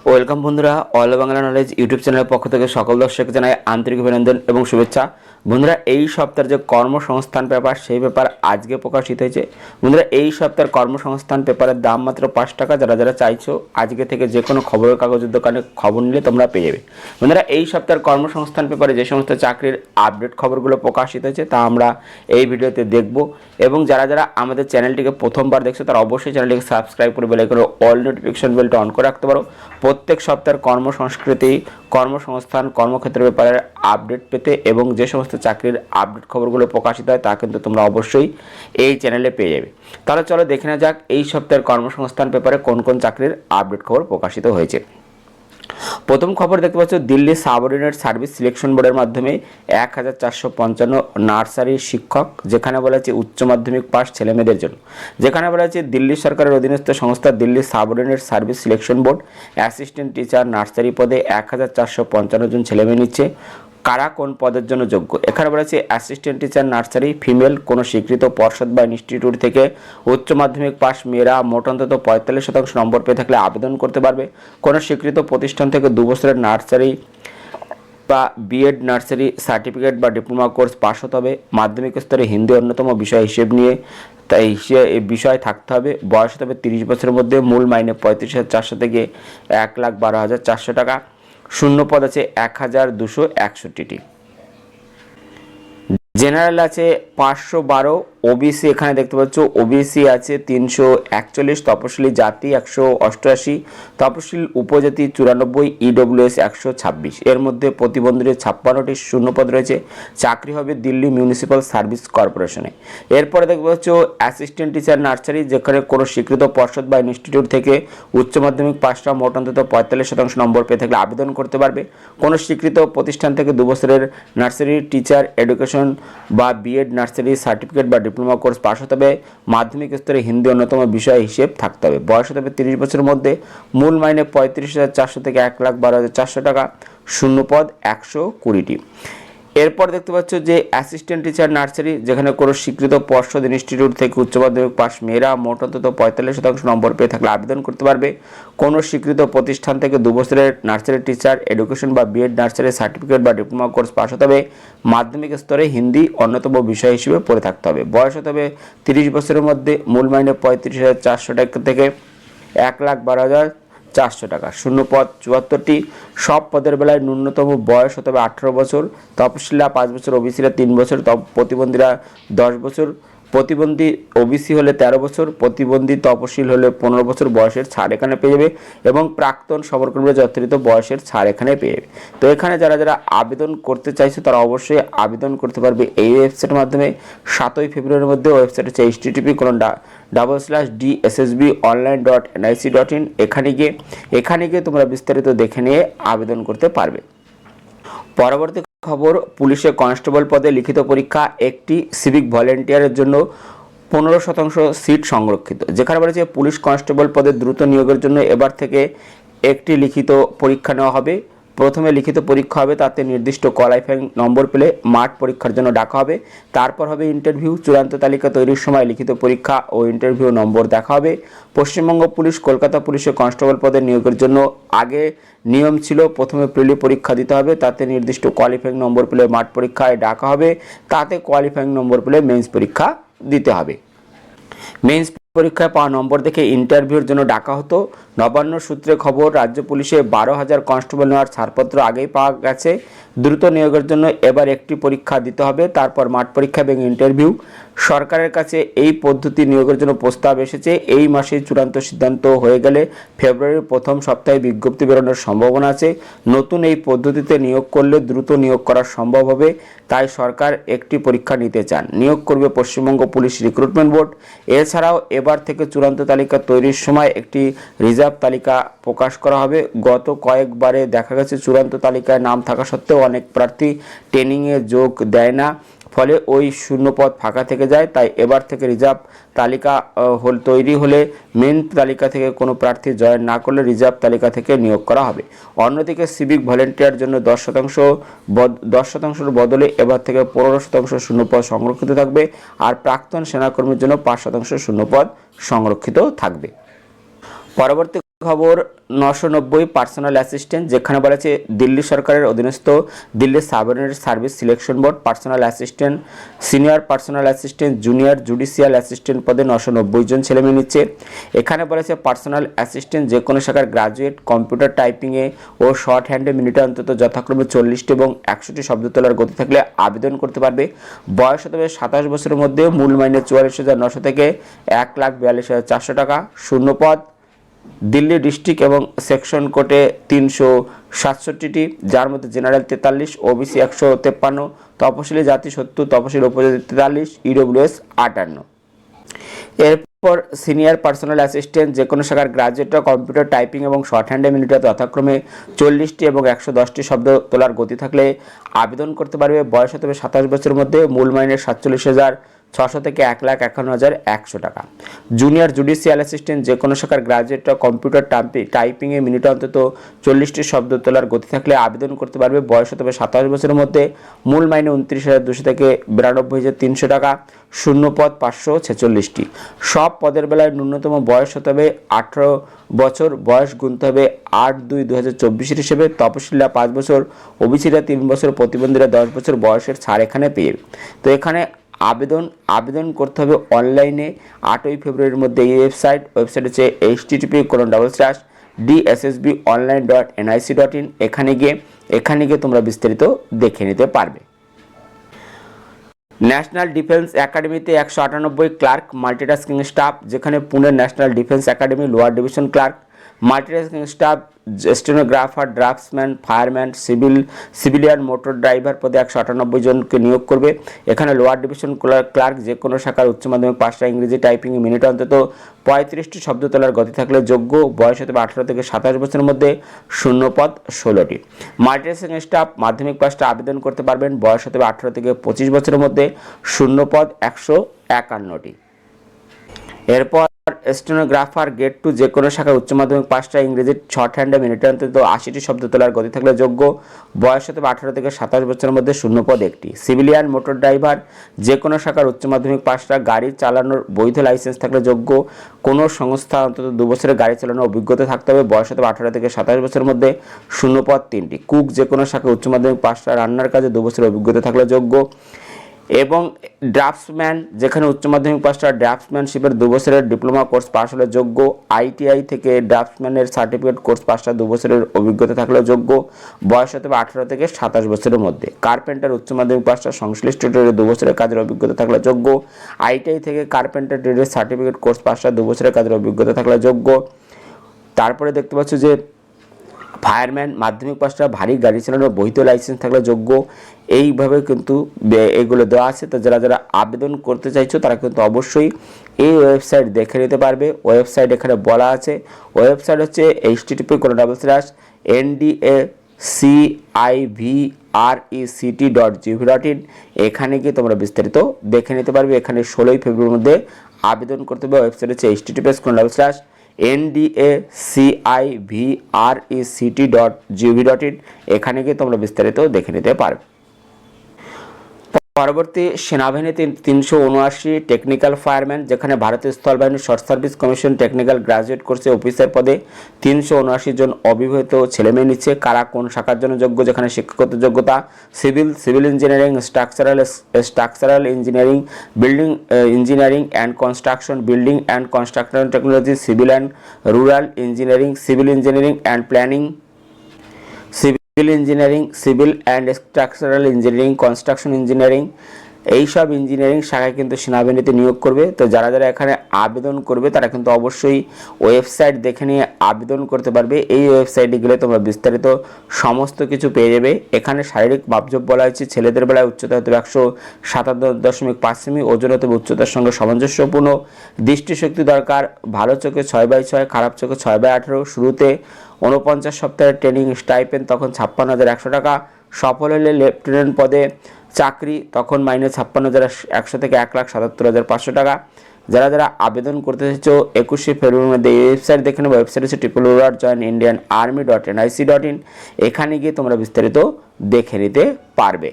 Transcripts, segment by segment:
Welcome বন্ধুরা, all Bangla knowledge YouTube চ্যানেলের পক্ষ থেকে সকল দর্শককে জানাই আন্তরিক অভিনন্দন এবং শুভেচ্ছা। বন্ধুরা, এই সপ্তাহের যে কর্মসংস্থান পেপার সেই পেপার আজকে প্রকাশিত হয়েছে। বন্ধুরা, এই সপ্তাহের কর্মসংস্থান পেপারের দাম মাত্র 5 টাকা। যারা যারা চাইছো আজকে থেকে যে কোনো খবরের কাগজের দোকানে খবর নিলে তোমরা পেয়ে যাবে। বন্ধুরা, এই সপ্তাহের কর্মসংস্থান পেপারে যে সমস্ত চাকরির আপডেট খবরগুলো প্রকাশিত হয়েছে তা আমরা এই ভিডিওতে দেখব। এবং যারা যারা আমাদের চ্যানেলটিকে প্রথমবার দেখছো তারা অবশ্যই চ্যানেলটিকে সাবস্ক্রাইব করে বেল আইকনের অল নোটিফিকেশন বেলটা অন করে রাখতে পারো। প্রত্যেক সপ্তাহের কর্মসংস্কৃতি, কর্মসংস্থান, কর্মক্ষেত্রের ব্যাপারে আপডেট পেতে এবং যে সমস্ত চাকরির আপডেট খবরগুলো প্রকাশিত হয় তা কিন্তু তোমরা অবশ্যই এই চ্যানেলে পেয়ে যাবে। তাহলে চলো দেখে নেওয়া যাক এই সপ্তাহের কর্মসংস্থান পেপারে কোন কোন চাকরির আপডেট খবর প্রকাশিত হয়েছে। প্রথম খবর দেখতে পাচ্ছ, দিল্লি সাবঅর্ডিনেট সার্ভিস সিলেকশন বোর্ডের মাধ্যমে 1455 নার্সারি শিক্ষক, যেখানে বলা হচ্ছে উচ্চ মাধ্যমিক পাস ছেলেমেয়েদের জন্য। যেখানে বলা হচ্ছে দিল্লি সরকারের অধীনস্থ সংস্থা Delhi subordinate service selection board assistant teacher nursery পদে 1455 জন ছেলেমেয়ে নিচ্ছে। কারা কোন পদের জন্য যোগ্য? এখানে বলা হচ্ছে অ্যাসিস্ট্যান্ট টিচার নার্সারি ফিমেল, কোনো স্বীকৃত পর্ষদ বা ইনস্টিটিউট থেকে উচ্চ মাধ্যমিক পাস মেয়েরা মোট অন্তত 45% নম্বর পেয়ে থাকলে আবেদন করতে পারবে। কোনো স্বীকৃত প্রতিষ্ঠান থেকে 2 বছরের নার্সারি বা বিএড নার্সারি সার্টিফিকেট বা ডিপ্লোমা কোর্স পাস হতে হবে। মাধ্যমিক স্তরে হিন্দি অন্যতম বিষয় হিসেব নিয়ে তাই বিষয় থাকতে হবে। বয়স হতে হবে 30 বছরের মধ্যে। মূল মাইনে 35,400 থেকে 1,12,400 টাকা। শূন্য পদ আছে 1,261টি। জেনারেল আছে 512, ওবিসি এখানে দেখতে পাচ্ছ ওবিসি আছে 341, তপশিলি জাতি 188, তপশিল উপজাতি 94, ইডব্লিউএস 126। এর মধ্যে প্রতিবন্ধীদের 56টি শূন্যপদ রয়েছে। চাকরি হবে দিল্লি মিউনিসিপ্যাল সার্ভিস কর্পোরেশনে। এরপরে দেখতে পাচ্ছ অ্যাসিস্ট্যান্ট টিচার নার্সারি, যেখানে কোনো স্বীকৃত পর্ষদ বা ইনস্টিটিউট থেকে উচ্চ মাধ্যমিক পাসটা মোট অন্তত 45% নম্বর পেয়ে থাকলে আবেদন করতে পারবে। কোনো স্বীকৃত প্রতিষ্ঠান থেকে 2 বছরের নার্সারি টিচার এডুকেশন বা বিএড নার্সারি সার্টিফিকেট বা ডিপ্লোমা কোর্স পাস হতে হবে। মাধ্যমিক স্তরে হিন্দি অন্যতম বিষয় হিসেব থাকতে হবে। বয়স হতে হবে 30 বছরের মধ্যে। মূল মাইনে 35,400 থেকে 1,12,400 টাকা। শূন্য পদ 120টি। এরপর দেখতে পাচ্ছ যে অ্যাসিস্ট্যান্ট টিচার নার্সারি, যেখানে কোনো স্বীকৃত পর্ষদ ইনস্টিটিউট থেকে উচ্চ মাধ্যমিক পাস মেয়েরা মোট অন্তত 45% নম্বর পেয়ে থাকলে আবেদন করতে পারবে। কোনো স্বীকৃত প্রতিষ্ঠান থেকে 2 বছরের নার্সারি টিচার এডুকেশন বা বিএড নার্সারি সার্টিফিকেট বা ডিপ্লোমা কোর্স পাস হতে হবে। মাধ্যমিক স্তরে হিন্দি অন্যতম বিষয় হিসেবে পড়ে থাকতে হবে। বয়স হতে হবে 30 বছরের মধ্যে। মূল মাইনে 35,400 টাকা থেকে 1,12,400 টাকা। শূন্য পদ 74টি। সব পদের বেলায় ন্যূনতম বয়স হতে হবে 18 বছর। তপশিলীরা 5 বছর, ওবিসিরা 3 বছর, প্রতিবন্ধীরা 10 বছর। প্রতিবন্ধী ওবিসি হলে 13 বছর, প্রতিবন্ধী তপশিল হলে 15 বছর বয়সের ছাড় এখানে পেয়ে যাবে। এবং প্রাক্তন সমরকর্মীরা যথাযথ বয়সের ছাড় এখানে পেয়ে যাবে। তো এখানে যারা যারা আবেদন করতে চাইছে তারা অবশ্যই আবেদন করতে পারবে এই ওয়েবসাইটের মাধ্যমে। 7ই ফেব্রুয়ারির মধ্যে ওয়েবসাইট হচ্ছে http://dssbonline.nic.in। এখানে গিয়ে তোমরা বিস্তারিত দেখে নিয়ে আবেদন করতে পারবে। পরবর্তী খবর, পুলিশের কনস্টেবল পদে লিখিত পরীক্ষা, একটি সিভিক ভলেন্টিয়ারের জন্য 15% সিট সংরক্ষিত। যেখানে বলেছে পুলিশ কনস্টেবল পদে দ্রুত নিয়োগের জন্য এবার থেকে একটি লিখিত পরীক্ষা নেওয়া হবে। প্রথমে লিখিত পরীক্ষা হবে, তাতে নির্দিষ্ট কোয়ালিফাইং নম্বর পেলে মাঠ পরীক্ষার জন্য ডাকা হবে। তারপর হবে ইন্টারভিউ। চূড়ান্ত তালিকা তৈরির সময় লিখিত পরীক্ষা ও ইন্টারভিউ নম্বর দেখা হবে। পশ্চিমবঙ্গ পুলিশ কলকাতা পুলিশে কনস্টেবল পদে নিয়োগের জন্য আগে নিয়ম ছিল প্রথমে প্রিলি পরীক্ষা দিতে হবে, তাতে নির্দিষ্ট কোয়ালিফাইং নম্বর পেলে মাঠ পরীক্ষায় ডাকা হবে, তাতে কোয়ালিফাইং নম্বর পেলে মেন্স পরীক্ষা দিতে হবে। মেন্স পরীক্ষায় পাওয়া নম্বর দেখে ইন্টারভিউর জন্য ডাকা হতো। নবান্ন সূত্রে খবর, রাজ্য পুলিশে 12,000 কনস্টেবল নেওয়ার ছাড়পত্র আগেই পাওয়া গেছে। দ্রুত নিয়োগের জন্য এবার একটি পরীক্ষা দিতে হবে, তারপর মাঠ পরীক্ষা এবং ইন্টারভিউ। সরকারের কাছে এই পদ্ধতি নিয়োগের জন্য প্রস্তাব এসেছে। এই মাসে চূড়ান্ত সিদ্ধান্ত হয়ে গেলে ফেব্রুয়ারির প্রথম সপ্তাহে বিজ্ঞপ্তি বেরোনোর সম্ভাবনা আছে। নতুন এই পদ্ধতিতে নিয়োগ করলে দ্রুত নিয়োগ করা সম্ভব হবে, তাই সরকার একটি পরীক্ষা নিতে চান। নিয়োগ করবে পশ্চিমবঙ্গ পুলিশ রিক্রুটমেন্ট বোর্ড। এছাড়াও এবার থেকে চূড়ান্ত তালিকা তৈরির সময় একটি রিজার্ভ তালিকা প্রকাশ করা হবে। গত কয়েকবারে দেখা গেছে চূড়ান্ত তালিকায় নাম থাকা সত্ত্বেও অনেক প্রার্থী ট্রেনিংয়ে যোগ দেয় না, ফলে ওই শূন্যপদ ফাঁকা থেকে যায়। তাই এবার থেকে রিজার্ভ তালিকা তৈরি হলে মেন তালিকা থেকে কোনো প্রার্থী জয়েন না করলে রিজার্ভ তালিকা থেকে নিয়োগ করা হবে। অন্যদিকে সিভিক ভলেন্টিয়ার জন্য 10% বদলে এবার থেকে 15% শূন্যপদ সংরক্ষিত থাকবে। আর প্রাক্তন সেনাকর্মীর জন্য 5% শূন্যপদ সংরক্ষিত থাকবে। পরবর্তী খবর 990 পার্সোনাল অ্যাসিস্ট্যান্ট, যেখানে বলা আছে দিল্লি সরকারের অধীনস্থ Delhi subordinate service selection board personal assistant, senior personal assistant, junior judicial assistant পদে 990 জন ছেলেমেয়ে নিচ্ছে। এখানে বলা আছে পার্সোনাল অ্যাসিস্ট্যান্ট যে কোনো শাখার গ্রাজুয়েট, কম্পিউটার টাইপিংয়ে ও শর্ট হ্যান্ডে মিনিটে অন্তত যথাক্রমে 40টি এবং 100টি শব্দ তোলার গতি থাকলে আবেদন করতে পারবে। বয়স হতে হবে 27 বছরের মধ্যে। মূল মাইনে 44,900 থেকে 1,42,400 টাকা। শূন্য পদ দিল্লি ডিস্ট্রিক্ট এবং সেকশন কোর্টে 367টি, যার মধ্যে জেনারেল 43, ওবিসি 153, তপশিলি জাতি 70, তপশিলি উপজাতি 43, ইডব্লিউএস 58। এরপর সিনিয়র পার্সোনাল অ্যাসিস্ট্যান্ট যে কোনো শাখার গ্রাজুয়েটরা কম্পিউটার টাইপিং এবং শর্ট হ্যান্ডে মিনিটে যথাক্রমে 40টি এবং 110টি শব্দ তোলার গতি থাকলে আবেদন করতে পারবে। বয়স হতে হবে 27 বছরের মধ্যে। মূল মাইনে 47,600 থেকে 1,51,100 টাকা। জুনিয়র জুডিশিয়াল অ্যাসিস্ট্যান্ট যে কোনো শাখার গ্রাজুয়েটরা কম্পিউটার টাইপিংয়ে মিনিটে অন্তত 40টি শব্দ তোলার গতি থাকলে আবেদন করতে পারবে। বয়স হতে হবে 27 বছরের মধ্যে। মূল মাইনে 29,200 থেকে 92,300 টাকা। শূন্য পদ 546টি। সব পদের বেলায় ন্যূনতম বয়স হতে হবে 18 বছর। বয়স গুনতে হবে 8/2/2024 হিসেবে। তপশিলীরা 5 বছর, ওবিসিরা 3 বছর, প্রতিবন্ধীরা 10 বছর বয়সের ছাড় এখানে পেয়ে। তো এখানে আবেদন করতে হবে অনলাইনে 8ই ফেব্রুয়ারির মধ্যে। এই ওয়েবসাইট হচ্ছে http://dssbonline.nic.in। এখানে গিয়ে তোমরা বিস্তারিত দেখে নিতে পারবে। ন্যাশনাল ডিফেন্স একাডেমিতে 198 ক্লার্ক মাল্টিটাস্কিং স্টাফ, যেখানে পুনের national defence academy lower division clerk, multitasking staff, stenographer, draftsman, fireman, civilian motor driver পদে 198 জনকে নিয়োগ করবে। এখানে লোয়ার ডিভিশন ক্লার্ক যে কোনো শাখার উচ্চ মাধ্যমিক পাশটা ইংরেজি টাইপিং মিনিটে অন্তত 35টি শব্দ তোলার গতি থাকলে যোগ্য। বয়স হতে 18 থেকে 27 বছরের মধ্যে। শূন্য পদ 16টি। মাল্টিটাস্কিং স্টাফ মাধ্যমিক পাশটা আবেদন করতে পারবেন। বয়স হতে 18 থেকে 25 বছরের মধ্যে। শূন্য পদ 151টি। এরপর স্টেনোগ্রাফার গ্রেড 2 যে কোনো শাখার উচ্চ মাধ্যমিক পাশটা ইংরেজি শর্ট হ্যান্ডে মিনিটে অন্তত 80টি শব্দ তোলার গতি থাকলে যোগ্য। বয়স হতে 18 থেকে 27 বছরের মধ্যে। শূন্য পদ 1টি। সিভিলিয়ান মোটর ড্রাইভার যে কোনো শাখার উচ্চ মাধ্যমিক পাশটা গাড়ি চালানোর বৈধ লাইসেন্স থাকলে যোগ্য। কোনো সংস্থা অন্তত 2 বছরের গাড়ি চালানোর অভিজ্ঞতা থাকতে হবে। বয়স হতে 18 থেকে 27 বছরের মধ্যে। শূন্য পদ 3টি। কুক যে কোনো শাখার উচ্চ মাধ্যমিক পাশটা রান্নার কাজে 2 বছরের অভিজ্ঞতা থাকলে যোগ্য। এবং ড্রাফটসম্যান যেখানে উচ্চ মাধ্যমিক পাশটা ড্রাফটসম্যানশিপের 2 বছরের ডিপ্লোমা কোর্স পাশ হলে যোগ্য। আইটিআই থেকে ড্রাফটসম্যানের সার্টিফিকেট কোর্স পাশটা 2 বছরের অভিজ্ঞতা থাকলে যোগ্য। বয়স হতে 18 থেকে 27 বছরের মধ্যে। কার্পেন্টার উচ্চ মাধ্যমিক পাশটা সংশ্লিষ্ট ট্রেডে 2 বছরের কাজের অভিজ্ঞতা থাকলে যোগ্য। আইটিআই থেকে কার্পেন্টার ট্রেডের সার্টিফিকেট কোর্স পাশটা 2 বছরের কাজের অভিজ্ঞতা থাকলে যোগ্য। তারপরে দেখতে পাচ্ছ যে ফায়ারম্যান মাধ্যমিক পাশটা ভারী গাড়ি চালানোর বৈধ লাইসেন্স থাকলে যোগ্য। এইভাবে কিন্তু এগুলো দেওয়া আছে। তো যারা আবেদন করতে চাইছো তারা কিন্তু অবশ্যই এই ওয়েবসাইট দেখে নিতে পারবে। ওয়েবসাইট এখানে বলা আছে। ওয়েবসাইট হচ্ছে http://ndacivrecit.gov.in। এখানে গিয়ে তোমরা বিস্তারিত দেখে নিতে পারবে। এখানে 16ই ফেব্রুয়ারির মধ্যে আবেদন করতে হবে। ওয়েবসাইট হচ্ছে http://ndacivrecit.gov.in। এখানে গিয়ে তোমরা বিস্তারিত দেখে নিতে পারবে। পরবর্তী সেনাবাহিনীতে 379 টেকনিক্যাল ফায়ারম্যান, যেখানে ভারতীয় স্থলবাহিনী short service commission technical graduate কোর্সে অফিসার পদে 379 জন অবিবাহিত ছেলেমেয়ে নিচ্ছে। কারা কোন শাখার জন্য যোগ্য? যেখানে শিক্ষাগত যোগ্যতা civil engineering, structural engineering, building engineering and construction, building and construction technology, civil and rural engineering, civil engineering and planning, civil engineering, civil and structural engineering, construction engineering, এইসব ইঞ্জিনিয়ারিং শাখায় কিন্তু সেনাবাহিনীতে নিয়োগ করবে। তো যারা এখানে আবেদন করবে তারা কিন্তু অবশ্যই ওয়েবসাইট দেখে নিয়ে আবেদন করতে পারবে। এই ওয়েবসাইটে গেলে তোমরা বিস্তারিত সমস্ত কিছু পেয়ে যাবে। এখানে শারীরিক মাপজোপ বলা হয়েছে। ছেলেদের বেলায় উচ্চতা হতে হবে 157.5 সেমি, ওজন হতে হবে উচ্চতার সঙ্গে সামঞ্জস্যপূর্ণ, দৃষ্টিশক্তি দরকার, ভালো চোখে 6/6, খারাপ চোখে 6/18। শুরুতে 49 সপ্তাহের ট্রেনিং, স্টাইপেন্ড তখন 56,100 টাকা। সফল হলে লেফটেন্যান্ট পদে চাকরি, তখন মাইনে 56,100 থেকে 1,77,500 টাকা। যারা আবেদন করতে চাইছো 21শে ফেব্রুয়ারির মধ্যে এই ওয়েবসাইট দেখে নেবে। ওয়েবসাইট হচ্ছে www.joinindianarmy.nic.in। এখানে গিয়ে তোমরা বিস্তারিত দেখে নিতে পারবে।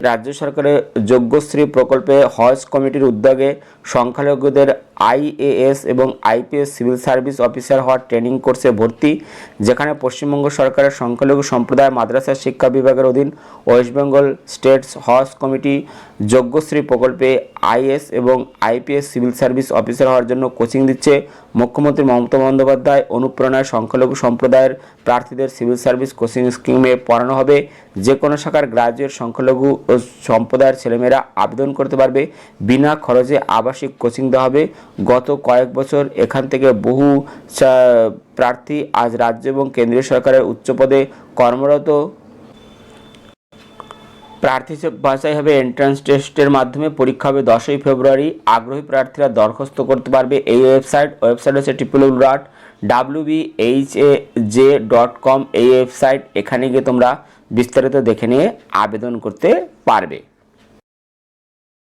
রাজ্য সরকারের যোগ্যশ্রী প্রকল্পে হজ কমিটির উদ্যোগে সংখ্যালঘুদের আইএএস এবং আইপিএস সিভিল সার্ভিস অফিসার হওয়ার ট্রেনিং কোর্সে ভর্তি, যেখানে পশ্চিমবঙ্গ সরকারের সংখ্যালঘু সম্প্রদায় মাদ্রাসা শিক্ষা বিভাগের অধীন ওয়েস্ট বেঙ্গল স্টেটস হজ কমিটি যজ্ঞশ্রী প্রকল্পে আইএস এবং আইপিএস সিভিল সার্ভিস অফিসার হওয়ার জন্য কোচিং দিচ্ছে। মুখ্যমন্ত্রী মমতা বন্দ্যোপাধ্যায় অনুপ্রেরণায় সংখ্যালঘু সম্প্রদায়ের প্রার্থীদের সিভিল সার্ভিস কোচিং স্কিমে পড়ানো হবে। যে কোনো শাখার গ্রাজুয়েট সংখ্যালঘু ও সম্প্রদায়ের ছেলেমেয়েরা আবেদন করতে পারবে। বিনা খরচে আবাসিক কোচিং দেওয়া হবে। গত কয়েক বছর এখান থেকে বহু প্রার্থী আজ রাজ্য এবং কেন্দ্রীয় সরকারের উচ্চ পদে কর্মরত। প্রার্থী বাছাই হবে এন্ট্রান্স টেস্টের মাধ্যমে। পরীক্ষা হবে 10ই ফেব্রুয়ারি। আগ্রহী প্রার্থীরা দরখাস্ত করতে পারবে এই ওয়েবসাইট হচ্ছে www.wbhaj.com। এই ওয়েবসাইট, এখানে গিয়ে তোমরা বিস্তারিত দেখে নিয়ে আবেদন করতে পারবে।